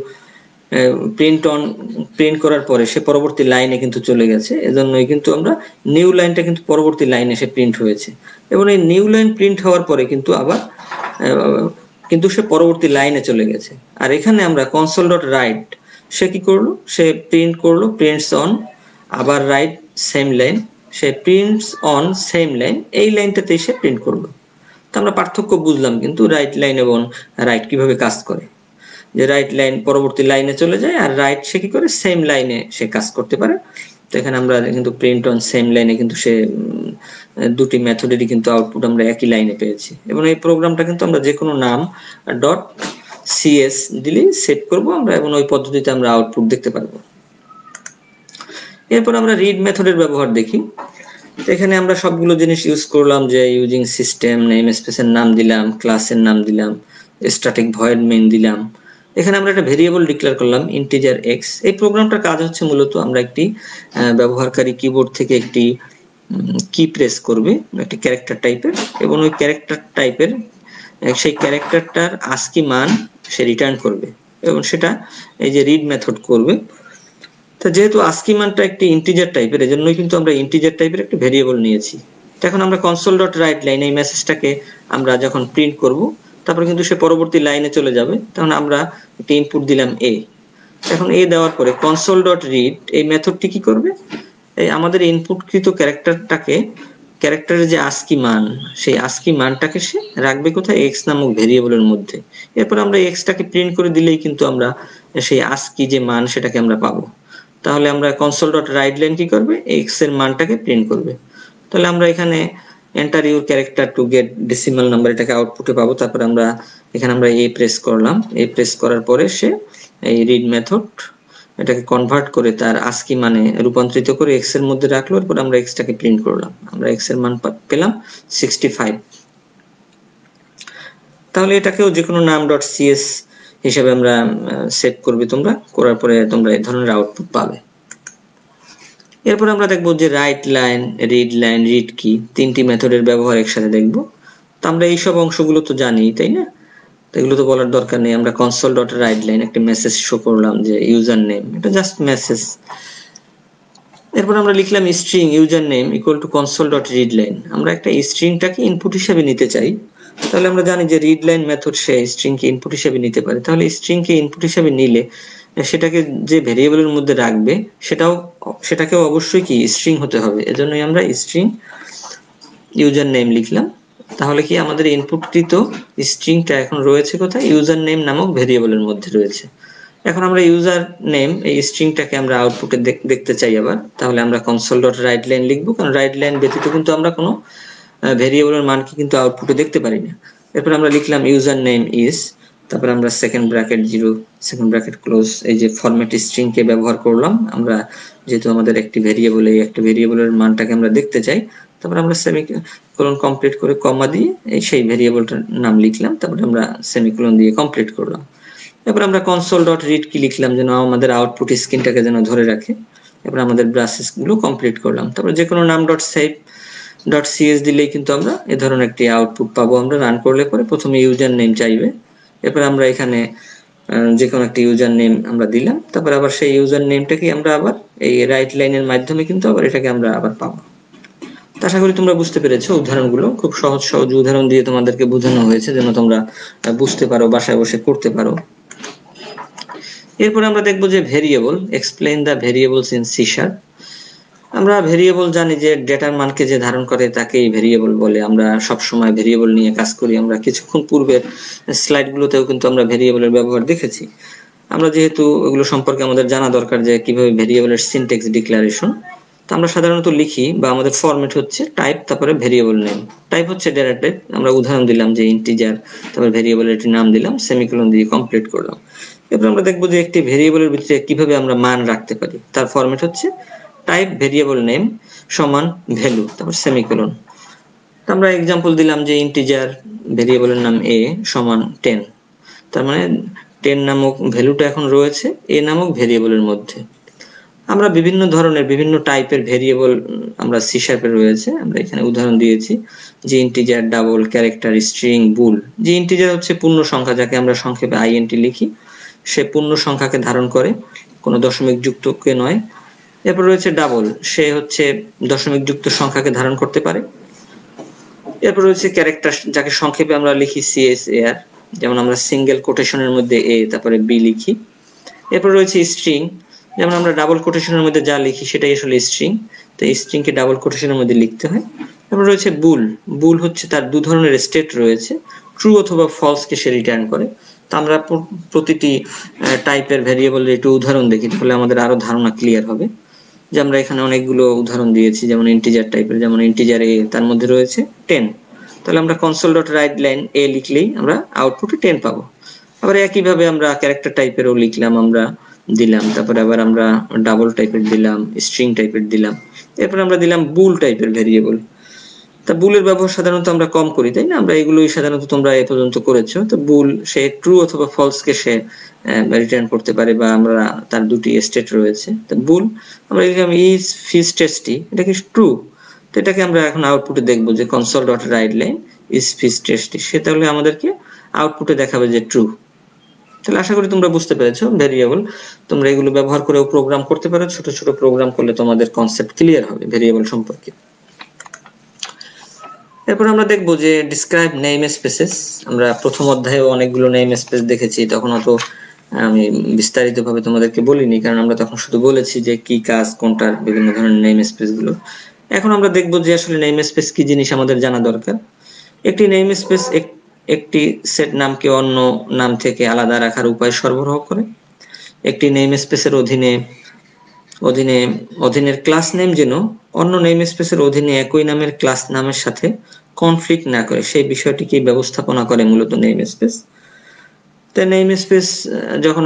প্রিন্ট করার পরে সে পরবর্তী লাইনে কিন্তু চলে গেছে, এজন্যই কিন্তু আমরা নিউ লাইনটা কিন্তু পরবর্তী লাইনে সে প্রিন্ট হয়েছে, এবং এই নিউ লাইন প্রিন্ট হওয়ার পরে কিন্তু আবার কিন্তু সে পরবর্তী লাইনে চলে গেছে। আর এখানে আমরা console.write সে কি করলো, সে প্রিন্ট করলো প্রিন্টস অন, আবার right same line, say prints on same line, এই লাইনটাতেই সে প্রিন্ট করলো। তো আমরা পার্থক্য বুঝলাম কিন্তু রাইট লাইন এবং রাইট কিভাবে কাজ করে, যে রাইট লাইন পরবর্তী লাইনে চলে যায়, আর রাইট সে কি করে সেম লাইনে সে কাজ করতে পারে। তো এখানে আমরা কিন্তু প্রিন্ট অন সেম লাইনে কিন্তু সে দুটি মেথডেরই কিন্তু আউটপুট আমরা একই লাইনে পেয়েছি। এবং এই প্রোগ্রামটা কিন্তু আমরা যে কোনো নাম .cs দিলেই সেট করব আমরা, এবং ওই পদ্ধতিতে আমরা আউটপুট দেখতে পারবো। এরপর আমরা রিড মেথডের ব্যবহার দেখি। এখানে আমরা সবগুলো জিনিস ইউজ করলাম, যে ইউজিং সিস্টেম নেম স্পেসের নাম দিলাম, ক্লাসের নাম দিলাম, স্ট্যাটিক ভয়েড মেইন দিলাম। এখানে আমরা একটা ভেরিয়েবল ডিক্লেয়ার করলাম ইন্টিজার x। এই প্রোগ্রামটার কাজ হচ্ছে মূলত আমরা একটি ব্যবহারকারী কিবোর্ড থেকে একটি কি প্রেস করবে, একটি ক্যারেক্টার টাইপের, এবং ওই ক্যারেক্টার টাইপের সেই ক্যারেক্টারটার ASCII মান সে রিটার্ন করবে, এবং সেটা এই যে রিড মেথড করবে। তো যেহেতু ASCII মানটা একটি ইন্টিজার টাইপের, এজন্যই কিন্তু আমরা ইন্টিজার টাইপের একটা ভেরিয়েবল নিয়েছি। এখন আমরা console.writeLine এই মেসেজটাকে আমরা যখন প্রিন্ট করব, তারপর কিন্তু সে পরবর্তী লাইনে চলে যাবে, তখন আমরা একটা ইনপুট দিলাম a। এখন a দেওয়ার পরে console.read এই মেথডটি কি করবে, এই আমাদের ইনপুটকৃত ক্যারেক্টারের যে ASCII মান, সেই ASCII মানটাকে সে রাখবে কোথায়, x নামক ভেরিয়েবলের মধ্যে। এরপর আমরা x টাকে প্রিন্ট করে দিলেই কিন্তু আমরা সেই ASCII যে মান সেটাকে আমরা পাবো। তাহলে আমরা console.writeLine কি করবে, x এর মানটাকে প্রিন্ট করবে। তাহলে আমরা এখানে enter your character to get decimal number এটাকে আউটপুটে পাবো। তারপর আমরা এখানে আমরা a প্রেস করলাম, a প্রেস করার পরে সে এই রিড মেথড এটাকে কনভার্ট করে তার ASCII মানে রূপান্তরিত করে x এর মধ্যে রাখলো। এরপর আমরা x টাকে প্রিন্ট করলাম, আমরা x এর মান পেলাম 65। তাহলে এটাকেও যে কোনো নাম .cs হিসেবে আমরা সেভ করবে তোমরা, করার পরে তোমরা এই ধরনের আউটপুট পাবে। এরপর আমরা দেখবো যে right line, read line, read কি, তিনটি মেথডের ব্যবহার একসাথে দেখবো। তো আমরা এইসব অংশগুলো তো জানি, তাই না? তো এগুলো তো বলার দরকার নেই। আমরা console.writeLine একটা মেসেজ শো করলাম যে ইউজার নেম, এটা জাস্ট মেসেজ। এরপর আমরা লিখলাম string user name equal to console.readLine। আমরা একটা স্ট্রিংটাকে ইনপুট হিসেবে নিতে চাই, তাহলে আমরা জানি যে রিড লাইন মেথড সে স্ট্রিংকে ইনপুট হিসেবে নিতে পারে। তাহলে স্ট্রিংকে ইনপুট হিসেবে নিলে সেটাকে যে ভেরিয়েবলের মধ্যে রাখবে সেটাকেও অবশ্যই কি স্ট্রিং হতে হবে। এজন্যই আমরা স্ট্রিং ইউজার নেম লিখলাম। তাহলে কি আমাদের ইনপুটকৃত স্ট্রিংটা এখন রয়েছে কোথায়, ইউজার নেম নামক ভেরিয়েবলের মধ্যে রয়েছে। এখন আমরা ইউজার নেম এই স্ট্রিংটাকে আমরা আউটপুটে দেখতে চাই আবার, তাহলে আমরা console.writeLine লিখবো, কারণ রাইট লাইন ব্যতীত কিন্তু আমরা কোনো ভেরিয়েবলের মানকে কিন্তু আউটপুটে দেখতে পারি না। এরপর আমরা লিখলাম ইউজার নেম ইজ, তারপর আমরা second bracket 0 second bracket close, এই যে ফরম্যাট স্ট্রিং কে ব্যবহার করলাম আমরা, যেহেতু আমাদের একটি ভেরিয়েবল, এই একটা ভেরিয়েবলের মানটাকে আমরা দেখতে চাই। তারপর আমরা সেমিকোলন কমপ্লিট করে কমা দিয়ে এই সেই ভেরিয়েবলটার নাম লিখলাম, তারপর আমরা সেমিকোলন দিয়ে কমপ্লিট করলাম। এরপর আমরা console.read কি লিখলাম, যেন আমাদের আউটপুট স্ক্রিনটাকে যেন ধরে রাখে। এরপর আমাদের ব্রাসেস গুলো কমপ্লিট করলাম। তারপর যে কোনো নাম .save.cs দিলেই কিন্তু আমরা এই ধরনের একটি আউটপুট পাবো। আমরা রান করলে পরে প্রথমে ইউজার নেম চাইবে, এরপর আমরা এখানে যে কোনো একটা ইউজার নেম আমরা দিলাম, তারপর আবার সেই ইউজার নেমটাকে আমরা আবার এই রাইট লাইনের মাধ্যমে কিন্তু আবার এটাকে আমরা আবার পাবো। আশা করি তোমরা বুঝতে পেরেছো। উদাহরণগুলো খুব সহজ উদাহরণ দিয়ে তোমাদেরকে বোঝানো হয়েছে, যেন তোমরা বুঝতে পারো, বাসায় বসে করতে পারো। এরপর আমরা দেখবো যে variable, explain the variables in C#। আমরা ভেরিয়েবল জানি যে ডেটার মানকে যে ধারণ করে তাকেই ভেরিয়েবল বলে। আমরা সব সময় ভেরিয়েবল নিয়ে কাজ করি। আমরা কিছুক্ষণ পূর্বের স্লাইডগুলোতেও কিন্তু আমরা ভেরিয়েবলের ব্যবহার দেখেছি। আমরা যেহেতু এগুলো সম্পর্কে আমাদের জানা দরকার যে কিভাবে ভেরিয়েবলের সিনট্যাক্স ডিক্লারেশন, তো আমরা সাধারণত লিখি বা আমাদের ফরম্যাট হচ্ছে টাইপ, তারপরে ভেরিয়েবল নেম। টাইপ হচ্ছে ডেটা টাইপ, আমরা উদাহরণ দিলাম যে ইন্টিজার, তারপর ভেরিয়েবলের একটি নাম দিলাম, সেমিকোলন দিয়ে কমপ্লিট করলাম। এরপর আমরা দেখবো যে একটি ভেরিয়েবলের ভিতরে কিভাবে আমরা মান রাখতে পারি। তার ফরম্যাট হচ্ছে টাইপ ভেরিয়েবল নেম সমান ভ্যালু, তারপর সেমিকোলন। আমরা एग्जांपल দিলাম যে ইন্টিজার ভেরিয়েবলের নাম a সমান 10, তার মানে 10 নামক ভ্যালুটা এখন রয়েছে a নামক ভেরিয়েবলের মধ্যে। আমরা বিভিন্ন ধরনের বিভিন্ন টাইপের ভেরিয়েবল আমরা সি শার্পে রয়েছে, আমরা এখানে উদাহরণ দিয়েছি যে ইন্টিজার, ডাবল, ক্যারেক্টার, স্ট্রিং, বুল। যে ইন্টিজার হচ্ছে পূর্ণ সংখ্যা, যাকে আমরা সংক্ষেপে আইএনটি লিখি, সে পূর্ণ সংখ্যাকে ধারণ করে, কোনো দশমিক যুক্তকে নয়। এরপর রয়েছে ডাবল, সে হচ্ছে দশমিক যুক্ত সংখ্যাকে ধারণ করতে পারে। এরপর রয়েছে ক্যারেক্টার, যাকে সংক্ষেপে আমরা লিখি সিএসএআর, যেমন আমরা সিঙ্গেল কোটেশনের মধ্যে এ তারপরে বি লিখি। এরপর রয়েছে স্ট্রিং, যেমন আমরা ডাবল কোটেশনের মধ্যে যা লিখি সেটাই আসলে স্ট্রিং, তো স্ট্রিং কে ডাবল কোটেশনের মধ্যে লিখতে হয়। তারপর রয়েছে বুল, বুল হচ্ছে তার দু ধরনের স্টেট রয়েছে, ট্রু অথবা ফলস কে সে রিটার্ন করে। তো আমরা প্রতিটি টাইপের ভেরিয়েবলের একটু উদাহরণ দেখি, তাহলে আমাদের আরো ধারণা ক্লিয়ার হবে। যে আমরা এখানে অনেকগুলো উদাহরণ দিয়েছি, যেমন ইন্টিজার টাইপের, যেমন ইন্টিজার এ, তার মধ্যে রয়েছে 10, তাহলে আমরা console.writeLine a লিখলেই আমরা আউটপুটে 10 পাবো। আবার একইভাবে আমরা ক্যারেক্টার টাইপেরও লিখলাম, আমরা দিলাম, তারপরে আবার আমরা ডাবল টাইপের দিলাম, স্ট্রিং টাইপের দিলাম, এরপর আমরা দিলাম বুল টাইপের ভেরিয়েবল। তা বুলের ব্যবহার সাধারণত আমরা কম করি, তাই না? আমরা এগুলোই সাধারণত তোমরা এ পর্যন্ত করেছো। তো বুল সে ট্রু অথবা ফলস কে সে রিটার্ন করতে পারে, বা আমরা তার দুটি স্টেট রয়েছে। তো বুল আমরা লিখলাম ইজ ফিস টেস্টি, এটা কি ট্রু, তো এটাকে আমরা এখন আউটপুটে দেখবো যে console.writeLine ইজ ফিস টেস্টি, সে তাহলে আমাদেরকে আউটপুটে দেখাবে যে ট্রু। তাহলে আশা করি তোমরা বুঝতে পেরেছো ভেরিয়েবল তোমরা এগুলো ব্যবহার করেও প্রোগ্রাম করতে পারো। ছোট ছোট প্রোগ্রাম করলে তোমাদের কনসেপ্ট ক্লিয়ার হবে ভেরিয়েবল সম্পর্কে। এরপর আমরা দেখবো যে ডিসক্রাইব নেম স্পেসেস। আমরা প্রথম অধ্যায়ে অনেকগুলো নেম স্পেস দেখেছি, তখন অত আমি বিস্তারিতভাবে তোমাদেরকে বলিনি, কারণ আমরা তখন শুধু বলেছি যে কি কাজ কোনটার, বিভিন্ন ধরনের নেম স্পেস গুলো। এখন আমরা দেখবো যে আসলে নেম স্পেস কি জিনিস আমাদের জানা দরকার। একটি নেম স্পেস একটি সেট নামকে অন্য নাম থেকে আলাদা রাখার উপায় সরবরাহ করে। একটি নেম স্পেসের অধীনের ক্লাস নেম যেন অন্য নেম স্পেসের অধীনে একই নামের ক্লাস নামের সাথে কনফ্লিক্ট না করে, সেই বিষয়টিকে ব্যবস্থাপনা করে মূলত নেম স্পেস। তো নেম স্পেস যখন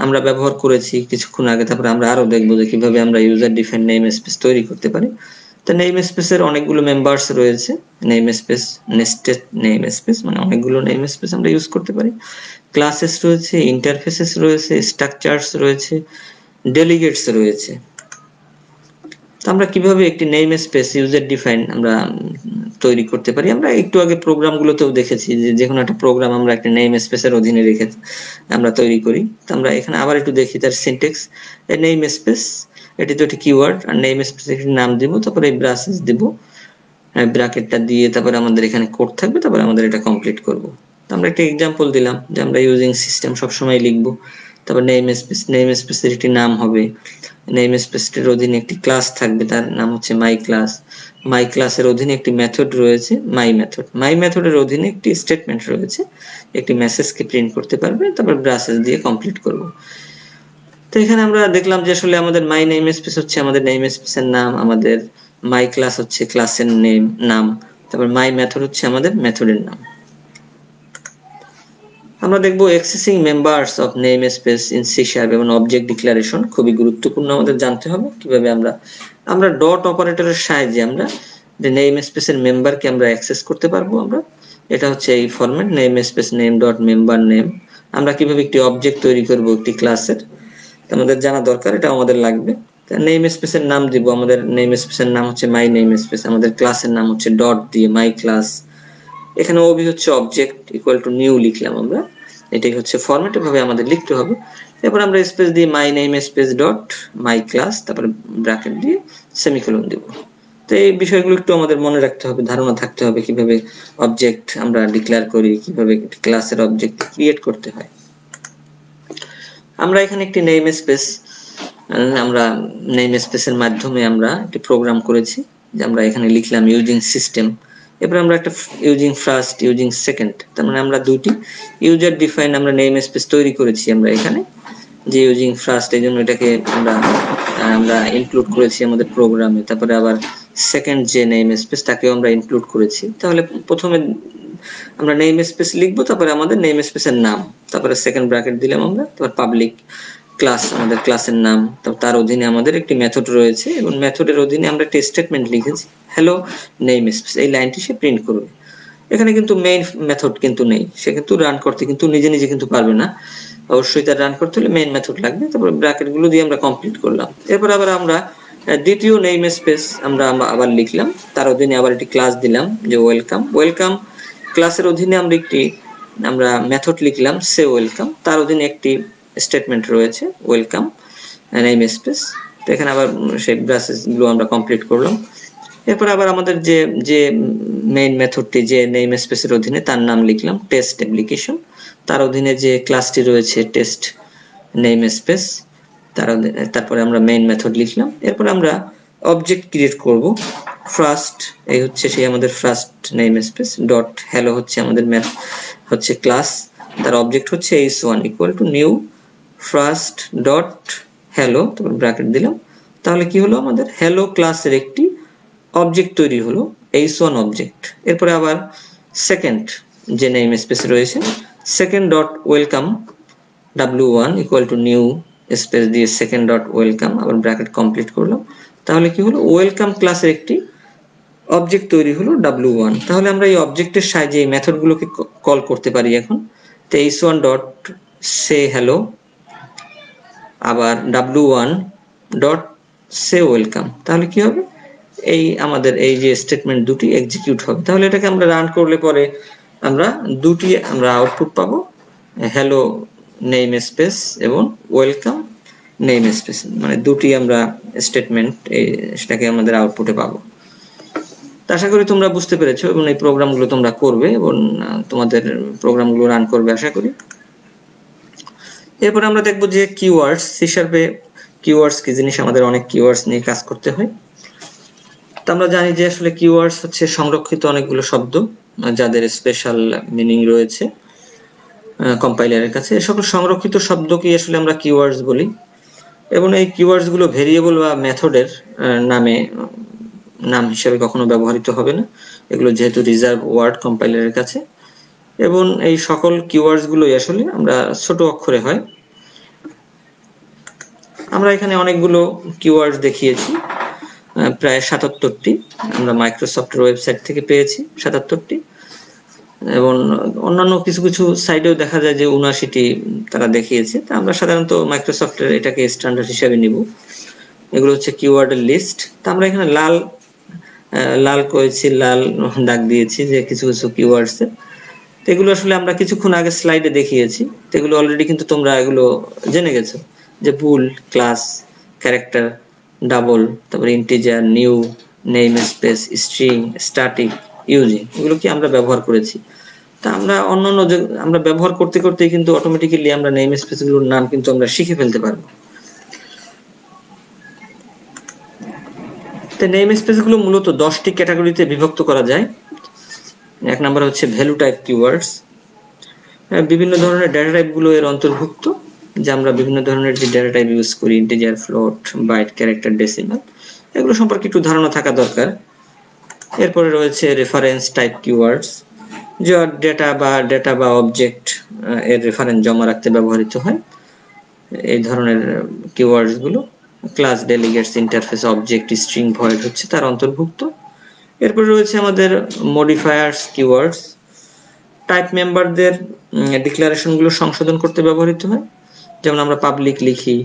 আমরা ব্যবহার করেছি কিছুক্ষণ আগে, তারপরে আমরা আরো দেখবো যে কিভাবে আমরা ইউজার ডিফাইন্ড নেম স্পেস তৈরি করতে পারি। তো নেম স্পেসের অনেকগুলো মেম্বার্স রয়েছে, name space, nested name space, মানে অনেকগুলো নেম স্পেস আমরা ইউজ করতে পারি। ক্লাসেস রয়েছে, ইন্টারফেসেস রয়েছে, স্ট্রাকচারস রয়েছে, ডেলিগেটস রয়েছে। আমরা কিভাবে একটি নেম স্পেস ইউজার ডিফাইন্ড আমরা তৈরি করতে পারি, আমরা একটু আগে প্রোগ্রামগুলোতেও দেখেছি যে যেকোনো একটা প্রোগ্রাম আমরা একটা নেম স্পেসের অধীনে রেখে আমরা তৈরি করি। তো আমরা এখানে আবার একটু দেখি তার সিনট্যাক্স। নেম স্পেস, এটি তো একটি কিওয়ার্ড, আর নেম স্পেসের একটি নাম দিব, তারপরে ব্রাসেস দিব, ব্র্যাকেটটা দিয়ে তারপরে আমাদের এখানে কোড থাকবে, তারপরে আমাদের এটা কমপ্লিট করব। তো আমরা একটা এক্সাম্পল দিলাম যে আমরা ইউজিং সিস্টেম সবসময় লিখবো, তারপর নেম স্পেসের একটি নাম হবে, নেম স্পেসের অধীনে একটি ক্লাস থাকবে, তার নাম হচ্ছে মাই ক্লাস। মাই ক্লাসের অধীনে একটি মেথড রয়েছে মাই মেথডের অধীনে একটি স্টেটমেন্ট রয়েছে, একটি মেসেজকে প্রিন্ট করতে পারবে, তারপর ব্রাসেস দিয়ে কমপ্লিট করব। তো এখানে আমরা দেখলাম যে আসলে আমাদের মাই নেম স্পেস হচ্ছে আমাদের নেম স্পেসের নাম, আমাদের মাই ক্লাস হচ্ছে ক্লাসের নাম, তারপর মাই মেথড হচ্ছে আমাদের মেথডের নাম। আমরা দেখবো accessing members of namespace in C sharp এবং অবজেক্ট ডিক্লারেশন, খুবই গুরুত্বপূর্ণ আমাদের জানতে হবে কিভাবে আমরা ডট অপারেটরের সাহায্যে আমরা যে নেম স্পেসের মেম্বারকে আমরা অ্যাক্সেস করতে পারবো। এটা হচ্ছে এই format, name space name dot member name. আমরা কিভাবে একটি অবজেক্ট তৈরি করব একটি ক্লাসের, আমাদের জানা দরকার, এটা আমাদের লাগবে। নেম স্পেসের নাম দিব, আমাদের নেম স্পেসের নাম হচ্ছে মাই নেম স্পেস, আমাদের ক্লাসের নাম হচ্ছে ডট দিয়ে মাই ক্লাস। এখানে ওবি হচ্ছে অবজেক্ট ইকুয়াল টু নিউ লিখলাম আমরা, এটাই হচ্ছে ফরম্যাট, এভাবে আমাদের লিখতে হবে। এরপর আমরা স্পেস দিয়ে my name space dot my class, তারপর ব্র্যাকেট দিয়ে সেমিকোলন দেব। তো এই বিষয়গুলো একটু আমাদের মনে রাখতে হবে, ধারণা থাকতে হবে কিভাবে অবজেক্ট আমরা ডিক্লেয়ার করি, কিভাবে ক্লাসের অবজেক্ট ক্রিয়েট করতে হয়। আমরা এখানে একটি নেম স্পেসের মাধ্যমে আমরা একটি প্রোগ্রাম করেছি, যে আমরা এখানে লিখলাম ইউজিং সিস্টেম। এরপর আমরা একটা ইউজিং ফার্স্ট, ইউজিং সেকেন্ড, তার মানে আমরা দুটি ইউজার ডিফাইন আমরা নেম স্পেস তৈরি করেছি আমরা এখানে, যে ইউজিং ফার্স্ট, এই জন্য এটাকে আমরা ইনক্লুড করেছি আমাদের প্রোগ্রামে। তারপরে আবার সেকেন্ড যে নেম স্পেস তাকেও আমরা ইনক্লুড করেছি। তাহলে প্রথমে আমরা নেম স্পেস লিখবো, তারপরে আমাদের নেম স্পেসের নাম, তারপরে সেকেন্ড ব্র্যাকেট দিলাম আমরা, তারপর পাবলিক ক্লাস, আমাদের ক্লাসের নাম, তার অধীনে আমাদের একটি মেথড রয়েছে এবং মেথডের অধীনে আমরা একটি স্টেটমেন্ট লিখেছি হ্যালো নেম স্পেস, এই লাইনটি সে প্রিন্ট করবে। এখানে কিন্তু মেইন মেথড কিন্তু নেই, সে কিন্তু রান করতে কিন্তু নিজে নিজে কিন্তু পারবে না, অবশ্যই তার রান করতে হলে মেইন মেথড লাগবে। তারপরে ব্র্যাকেট গুলো দিয়ে আমরা কমপ্লিট করলাম। এরপর আবার আমরা দ্বিতীয় নেম স্পেস আমরা আবার লিখলাম, তার অধীনে আবার একটি ক্লাস দিলাম যে ওয়েলকাম। ওয়েলকাম ক্লাসের অধীনে আমরা মেথড লিখলাম সে ওয়েলকাম, তার অধীনে একটি স্টেটমেন্ট রয়েছে ওয়েলকাম নেম স্পেস। তো এখানে আবার সেই ব্রাসেস গুলো আমরা কমপ্লিট করলাম। এরপর আবার আমাদের যে মেইন মেথডটি যে নেম স্পেসের অধীনে, তার নাম লিখলাম টেস্ট অ্যাপ্লিকেশন, তার অধীনে যে ক্লাসটি রয়েছে টেস্ট নেম স্পেস, তারপরে আমরা মেইন মেথড লিখলাম। এরপর আমরা অবজেক্ট ক্রিয়েট করব। ফার্স্ট এই হচ্ছে সেই আমাদের first name space, dot hello হচ্ছে আমাদের হচ্ছে ক্লাস, তার অবজেক্ট হচ্ছে h1 equal to new first dot hello, তারপর ব্র্যাকেট দিলাম। তাহলে কি হলো, আমাদের হ্যালো ক্লাসের একটি অবজেক্ট তৈরি হলো, h1 অবজেক্ট। এরপরে আবার সেকেন্ড যে নেম স্পেস রয়েছে second dot welcome w1 equal to new space দিয়ে সেকেন্ড ডট ওয়েলকাম, আবার ব্র্যাকেট কমপ্লিট করলাম। তাহলে কি হলো, ওয়েলকাম ক্লাসের একটি অবজেক্ট তৈরি হলো w1। তাহলে আমরা এই অবজেক্টের সাহায্যে এই মেথডগুলোকে কল করতে পারি এখন। তো h1 ডট সে হ্যালো, আবার w1 ডট সে ওয়েলকাম। তাহলে কি হবে, এই আমাদের এই যে স্টেটমেন্ট দুটি এক্সিকিউট হবে। তাহলে এটাকে আমরা রান করলে পরে আমরা দুটি আমরা আউটপুট পাবো, হ্যালো নেম স্পেস এবং ওয়েলকাম নেম স্পেস, মানে দুটি আমরা স্টেটমেন্ট সেটাকে আমাদের আউটপুটে পাবো। আশা করি তোমরা বুঝতে পেরেছো এবং এই প্রোগ্রামগুলো তোমরা করবে এবং তোমাদের প্রোগ্রামগুলো রান করবে আশা করি। এরপর আমরা দেখবো যে কিওয়ার্ডস, সি শার্পে কিওয়ার্ডস কি জিনিস, আমাদের অনেক কিওয়ার্ডস নিয়ে কাজ করতে হয়। তো আমরা জানি যে আসলে কিওয়ার্ডস হচ্ছে সংরক্ষিত অনেকগুলো শব্দ যাদের স্পেশাল মিনিং রয়েছে কম্পাইলারের কাছে। এই সকল সংরক্ষিত শব্দকে আসলে আমরা কিওয়ার্ডস বলি এবং এই কিওয়ার্ডস গুলো ভেরিয়েবল বা মেথডের নাম হিসেবে কখনো ব্যবহৃত হবে না, এগুলো যেহেতু রিজার্ভ ওয়ার্ড কম্পাইলারের কাছে। এবং এই সকল কিওয়ার্ডস গুলোই আসলে আমরা ছোট অক্ষরে হয়। আমরা এখানে অনেকগুলো কিওয়ার্ডস দেখিয়েছি, প্রায় 77টি আমরা মাইক্রোসফটের ওয়েবসাইট থেকে পেয়েছি 77টি, এবং অন্যান্য কিছু কিছু সাইটেও দেখা যায় যে 79টি তারা দেখিয়েছে। তা আমরা সাধারণত মাইক্রোসফটের এটাকে স্ট্যান্ডার্ড হিসেবে নিব। এগুলো হচ্ছে কিওয়ার্ডের লিস্ট। তা আমরা এখানে লাল করেছি, লাল দাগ দিয়েছি যে কিছু কিছু কিওয়ার্ডস, এগুলো আসলে আমরা কিছুক্ষণ আগে স্লাইডে দেখিয়েছি, এগুলো অলরেডি কিন্তু তোমরা এগুলো জেনে গেছো যে বুল, ক্লাস, ক্যারেক্টার, ডাবল, তারপরে integer, new, name space, string, static, using, এগুলো কি আমরা ব্যবহার করেছি। তা আমরা অন্যান্য যে আমরা ব্যবহার করতে করতেই কিন্তু অটোমেটিক্যালি আমরা নেম স্পেস গুলোর নাম কিন্তু আমরা শিখে ফেলতে পারবো। তো নেম স্পেস গুলো মূলত 10টি ক্যাটাগরিতে বিভক্ত করা যায়। এক নাম্বার হচ্ছে ভ্যালু টাইপ কিওয়ার্ডস, বিভিন্ন ধরনের ডেটা টাইপ গুলো এর অন্তর্ভুক্ত, যে আমরা বিভিন্ন ধরনের যে ডেটা টাইপ ইউজ করি, integer, float, byte, character, decimal, এগুলো সম্পর্কে একটু ধারণা থাকা দরকার। এরপরে রয়েছে রেফারেন্স টাইপ কিওয়ার্ডস, যে ডেটা বা অবজেক্ট এর রেফারেন্স জমা রাখতে ব্যবহৃত হয় এই ধরনের কিওয়ার্ডস গুলো। Class, delegates, interface, object, string, void হচ্ছে তার অন্তর্ভুক্ত। এরপরে রয়েছে আমাদের মডিফায়ার্স কিওয়ার্ডস, টাইপ মেম্বারদের ডিক্লারেশন গুলো সংশোধন করতে ব্যবহৃত হয়, যেমন আমরা পাবলিক লিখি,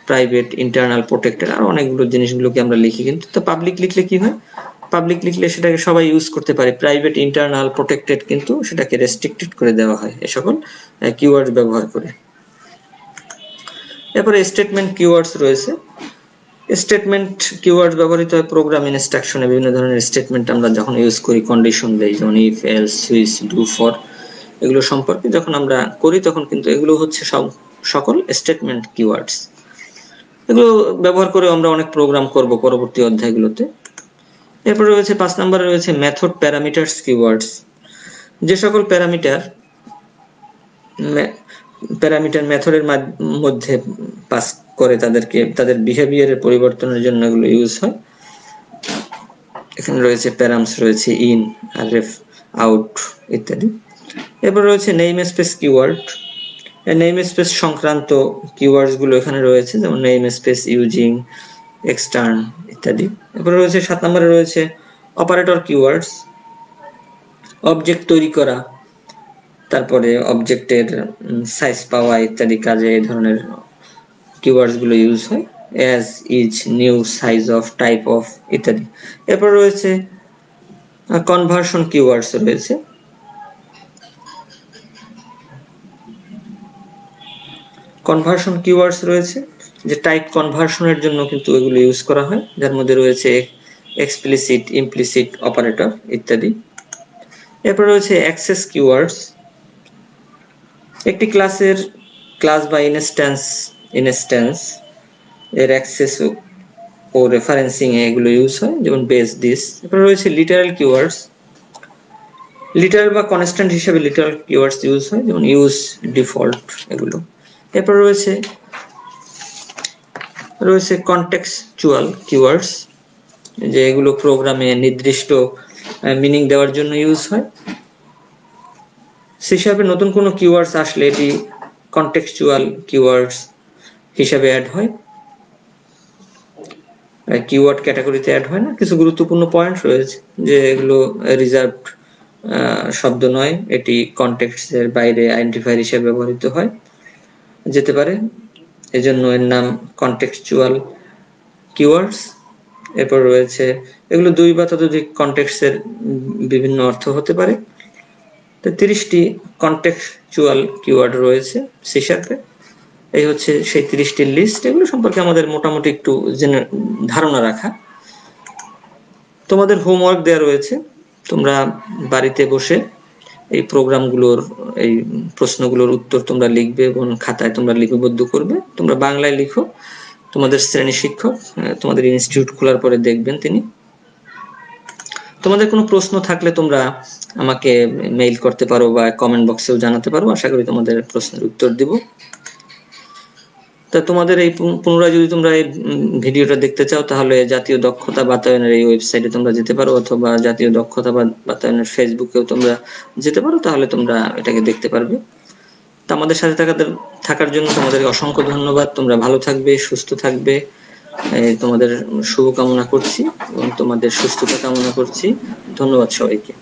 প্রাইভেট, ইন্টারনাল, প্রোটেক্টেড, আর অনেকগুলো জিনিসগুলোকে আমরা লিখি। কিন্তু তো পাবলিক লিখলে কি হয়, পাবলিক লিখলে সেটাকে সবাই ইউজ করতে পারে, প্রাইভেট, ইন্টারনাল, প্রোটেক্টেড কিন্তু সেটাকে রেস্ট্রিক্টেড করে দেওয়া হয় এই সকল কিওয়ার্ড ব্যবহার করে। এরপরে স্টেটমেন্ট কিওয়ার্ডস রয়েছে। স্টেটমেন্ট কিওয়ার্ড ব্যবহৃত হয় প্রোগ্রাম ইনস্ট্রাকশনে, বিভিন্ন ধরনের স্টেটমেন্ট আমরা যখন ইউজ করি কন্ডিশন দেই, যেমন if, else, switch, do, for, এগুলো সম্পর্কে যখন আমরা করি তখন কিন্তু এগুলো হচ্ছে সকল স্টেটমেন্ট কিওয়ার্ডস। এগুলো ব্যবহার করে আমরা অনেক প্রোগ্রাম করব পরবর্তী অধ্যায়গুলোতে। এরপর রয়েছে 5 নম্বরে রয়েছে মেথড প্যারামিটারস কিওয়ার্ডস, যে সকল প্যারামিটার মেথডের মধ্যে পাস করে তাদের বিহেভিয়ারের পরিবর্তনের জন্য এগুলো ইউজ হয়। এখানে রয়েছে প্যারামস, রয়েছে ইন আর রেফ, আউট ইত্যাদি। এরপর রয়েছে name space keyword, name space সংক্রান্ত কিওয়ার্ডস গুলো এখানে রয়েছে, যেমন নেম স্পেস, ইউজিং, এক্সটার্ন ইত্যাদি। এরপরে রয়েছে 7 নম্বরে রয়েছে অপারেটর কিওয়ার্ডস, অবজেক্ট তৈরি করা, তারপরে অবজেক্টের সাইজ পাওয়া ইত্যাদি কাজে এই ধরনের কিওয়ার্ডস গুলো ইউজ হয়, as, is, new, size of, type of ইত্যাদি। এরপর রয়েছে কনভার্সন কিওয়ার্ডস রয়েছে, কনভার্সন কিওয়ার্ডস রয়েছে যে টাইপ কনভার্সনের জন্য কিন্তু এগুলো ইউজ করা হয়, যার মধ্যে রয়েছে এক্সপ্লিসিট, ইমপ্লিসিট অপারেটর ইত্যাদি। এরপর রয়েছে অ্যাক্সেস কিওয়ার্ডস, একটি ক্লাসের ক্লাস বা ইনস্ট্যান্স এর অ্যাক্সেস ও রেফারেন্সিং এ এগুলো ইউজ হয়, যেমন বেস, দিস। এরপর রয়েছে লিটারাল কিওয়ার্ডস, লিটারাল বা কনস্ট্যান্ট হিসেবে লিটারাল কিওয়ার্ডস ইউজ হয়, যেমন ইউজ, ডিফল্ট এগুলো। এরপর রয়েছে কনটেক্সচুয়াল কিওয়ার্ডস, যে এগুলো প্রোগ্রামে নির্দিষ্ট মিনিং দেওয়ার জন্য ইউজ হয়। সি শার্পে নতুন কোনো কিওয়ার্ডস আসলে এটি কনটেক্সচুয়াল কিওয়ার্ডস হিসাবে অ্যাড হয়, কিওয়ার্ড ক্যাটাগরিতে অ্যাড হয় না। কিছু গুরুত্বপূর্ণ পয়েন্ট রয়েছে যে এগুলো রিজার্ভড শব্দ নয়, এটি কনটেক্সটের বাইরে আইডেন্টিফায়ার হিসেবে ব্যবহৃত হয় যেতে পারে, এজন্য এর নাম কনটেক্সচুয়াল কিওয়ার্ডস। এরপর রয়েছে এগুলো 2 বা ততোধিক কনটেক্সটের বিভিন্ন অর্থ হতে পারে। তো 30টি কনটেক্সচুয়াল কিওয়ার্ড রয়েছে সি শার্পে। এই হচ্ছে সেই 30টির লিস্ট। এগুলো সম্পর্কে আমাদের মোটামুটি একটু ধারণা রাখা। তোমাদের হোমওয়ার্ক দেওয়া রয়েছে, তোমরা বাড়িতে বসে এই প্রোগ্রামগুলোর, এই প্রশ্নগুলোর উত্তর তোমরা লিখবে এবং খাতায় তোমরা লিপিবদ্ধ করবে। তোমরা বাংলায় লিখো, তোমাদের শ্রেণী শিক্ষক তোমাদের ইনস্টিটিউট খোলার পরে দেখবেন তিনি। তোমাদের কোনো প্রশ্ন থাকলে তোমরা আমাকে মেইল করতে পারো বা কমেন্ট বক্সেও জানাতে পারো, আশা করি তোমাদের প্রশ্নের উত্তর দিব। তা তোমাদের এই পুনরায় যদি তোমরা এই ভিডিওটা দেখতে চাও তাহলে জাতীয় দক্ষতা বাতায়নের এই ওয়েবসাইটে তোমরা যেতে পারো, অথবা জাতীয় দক্ষতা বাতায়নের ফেসবুকেও তোমরা যেতে পারো, তাহলে তোমরা এটাকে দেখতে পারবে। তো আমাদের সাথে থাকার জন্য তোমাদের অসংখ্য ধন্যবাদ। তোমরা ভালো থাকবে, সুস্থ থাকবে, তোমাদের শুভকামনা করছি এবং তোমাদের সুস্থতা কামনা করছি। ধন্যবাদ সবাইকে।